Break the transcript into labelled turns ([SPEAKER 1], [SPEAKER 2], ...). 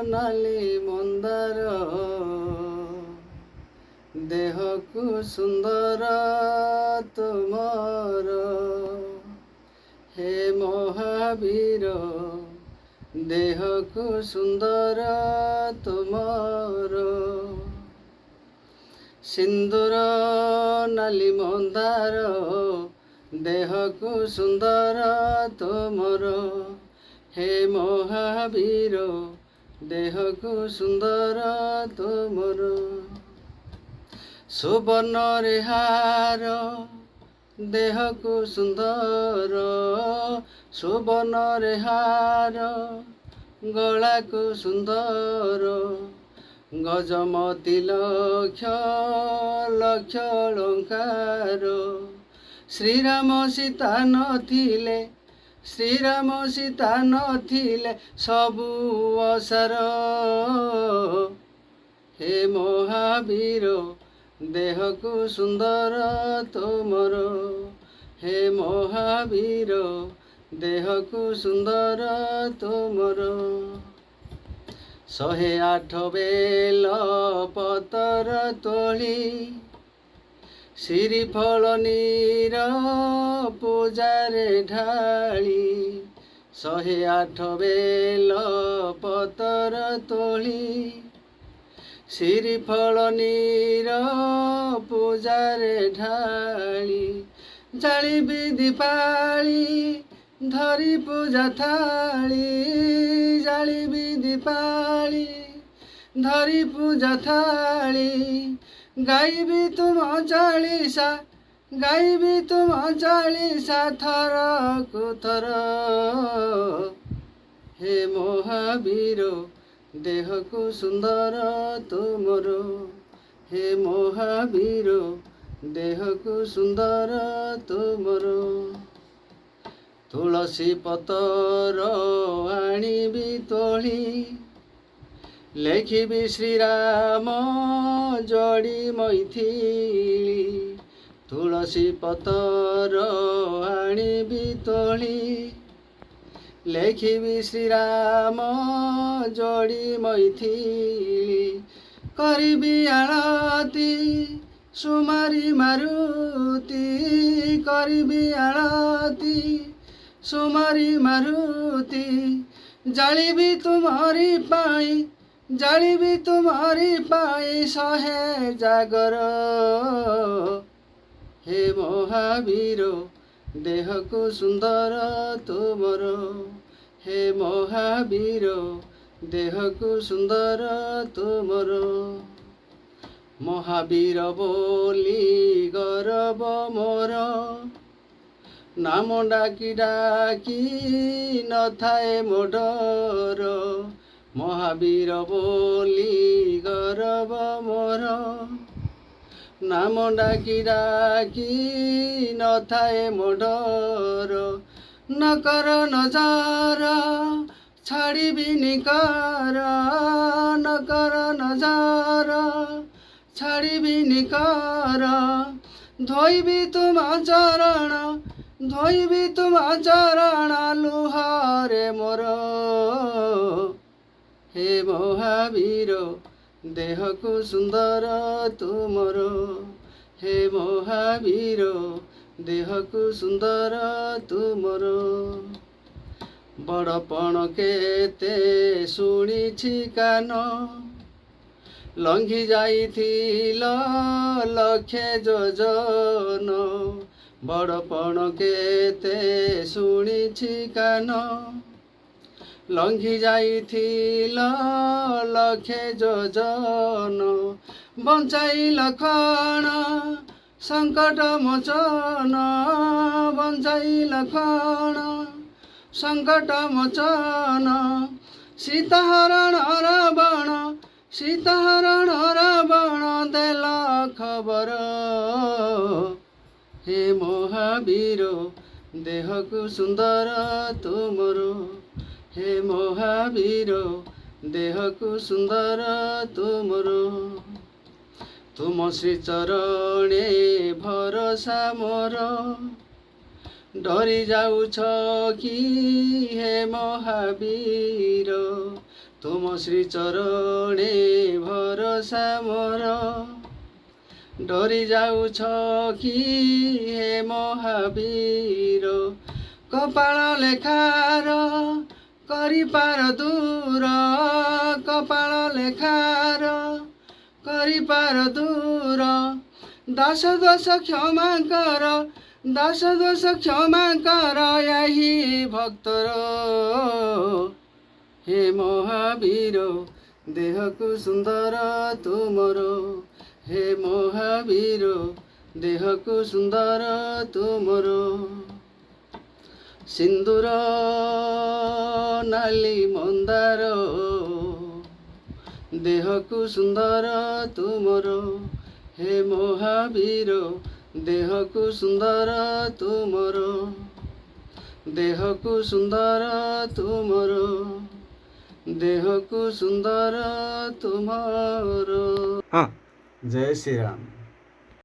[SPEAKER 1] ନାଲି ମନ୍ଦାର ଦେହକୁ ସୁନ୍ଦର ତୁମର, ହେ ମହାବୀର ଦେହକୁ ସୁନ୍ଦର ତୁମର। ସିନ୍ଦୁର ନାଲି ମନ୍ଦାର ଦେହକୁ ସୁନ୍ଦର ତୁମର, ହେ ମହାବୀର ଦେହକୁ ସୁନ୍ଦର ତୁମର। ସୁବର୍ଣ୍ଣରେ ହାର ଦେହକୁ ସୁନ୍ଦର, ସୁବର୍ଣ୍ଣରେ ହାର ଗଳାକୁ ସୁନ୍ଦର। ଗଜମତି ଲକ୍ଷ ଲକ୍ଷ ଅଳଙ୍କାର, ଶ୍ରୀରାମ ସୀତା ନଥିଲେ, ଶ୍ରୀରାମ ସୀତା ନଥିଲେ ସବୁ ଅସାର, ହେ ମହାବୀର ଦେହକୁ ସୁନ୍ଦର ତୁମର, ହେ ମହାବୀର ଦେହକୁ ସୁନ୍ଦର ତୁମର। 108 ବେଲ ପତର ତୋଳି, ଶ୍ରୀଫଳ ନୀର ପୂଜାରେ ଢାଳି। 108 ବେଲ ପତର ତୋଳି, ଶ୍ରୀଫଳ ନୀର ପୂଜାରେ ଢାଳି। ଜାଳିବି ଦୀପାଳି ଧରି ପୂଜା ଥାଳି, ଜାଳିବି ଦୀପାଳି ଧରି ପୂଜା ଥାଳି। ଗାଇବି ତୁମ ଚାଳିଶା, ଗାଇବି ତୁମ ଚାଳିଶା ଥରକୁ ଥର, ହେ ମହାବୀର ଦେହକୁ ସୁନ୍ଦର ତୁମର, ହେ ମହାବୀର ଦେହକୁ ସୁନ୍ଦର ତୁମର। ତୁଳସୀ ପତର ଆଣିବି ତୋଳି, ଲେଖିବି ଶ୍ରୀରାମ ଯୋଡ଼ି ମୈଥିଳି। ତୁଳସୀ ପତର ଆଣିବି ତୋଳି, ଲେଖିବି ଶ୍ରୀରାମ ଯୋଡ଼ି ମୈଥିଳି। କରିବି ଆଳତି ସୁମାରି ମାରୁତି, କରିବି ଆଳତି ସୁମାରି ମାରୁତି। ଜାଳିବି ତୁମରି ପାଇଁ, ଜାଳିବି ତୁମରି ପାଇଁ 100 ଜାଗର, ହେ ମହାବୀର ଦେହକୁ ସୁନ୍ଦର ତୁମର, ହେ ମହାବୀର ଦେହକୁ ସୁନ୍ଦର ତୁମର। ମହାବୀର ବୋଲି ଗରବ ମୋର, ନାମ ଡାକି ଡାକି ନଥାଏ ମୋ ଡର। ମହାବୀର ବୋଲି ଗରବ ମୋର, ନାମ ଡାକି ଡାକି ନଥାଏ ମୋ ଡର। ନକର ନଜର ଛାଡ଼ିବିନି କର, ନକର ନଜର ଛାଡ଼ିବିନି କର। ଧୋଇବି ତୁମ ଚରଣ, ଧୋଇବି ତୁମ ଚରଣ ଲୁହରେ ମୋର, ହେ ମହାବୀର ଦେହକୁ ସୁନ୍ଦର ତୁମର, ହେ ମହାବୀର ଦେହକୁ ସୁନ୍ଦର ତୁମର। ବଡ଼ପଣ କେତେ ଶୁଣିଛି କାନ, ଲଙ୍ଘି ଯାଇଥିଲ ଲକ୍ଷେ ଯୋଜନ। ବଡ଼ପଣ କେତେ ଶୁଣିଛି କାନ, ଲଙ୍ଘି ଯାଇଥିଲ ଲକ୍ଷେ ଯୋଜନ। ବଞ୍ଚାଇଲ କଣ ସଙ୍କଟ ମୋଚନ, ବଞ୍ଚାଇଲ କଣ ସଙ୍କଟ ମୋଚନ। ସୀତାହରଣ ରାବଣ, ସୀତାହରଣ ରାବଣ ଦେଲ ଖବର, ହେ ମହାବୀର ଦେହକୁ ସୁନ୍ଦର ତୁମର, ହେ ମହାବୀର ଦେହକୁ ସୁନ୍ଦର ତୁମର। ତୁମ ଶ୍ରୀଚରଣେ ଭରସା ମୋର, ଡରି ଯାଉଛ କି ହେ ମହାବୀର, ତୁମ ଶ୍ରୀଚରଣେ ଭରସା ମୋର। ଡରି ଯାଉଛ କି ହେ ମହାବୀର, କପାଳ ଲେଖାର କରିପାର ଦୂର, କପାଳ ଲେଖାର କରିପାର ଦୂର। ଦାସ ଦୋଷ କ୍ଷମା କର, ଦାସ ଦୋଷ କ୍ଷମା କର ଏହି ଭକ୍ତର। ହେ ମହାବୀର ଦେହକୁ ସୁନ୍ଦର ତୁମର, ହେ ମହାବୀର ଦେହକୁ ସୁନ୍ଦର ତୁମର। ସିନ୍ଦୁର ନାଲି ମନ୍ଦାର ଦେହକୁ ସୁନ୍ଦର ତୁମର, ହେ ମହାବୀର ଦେହକୁ ସୁନ୍ଦର ତୁମର, ଦେହକୁ ସୁନ୍ଦର ତୁମର, ଦେହକୁ ସୁନ୍ଦର ତୁମର।
[SPEAKER 2] ହଁ।
[SPEAKER 1] ଜୟ ଶ୍ରୀରାମ।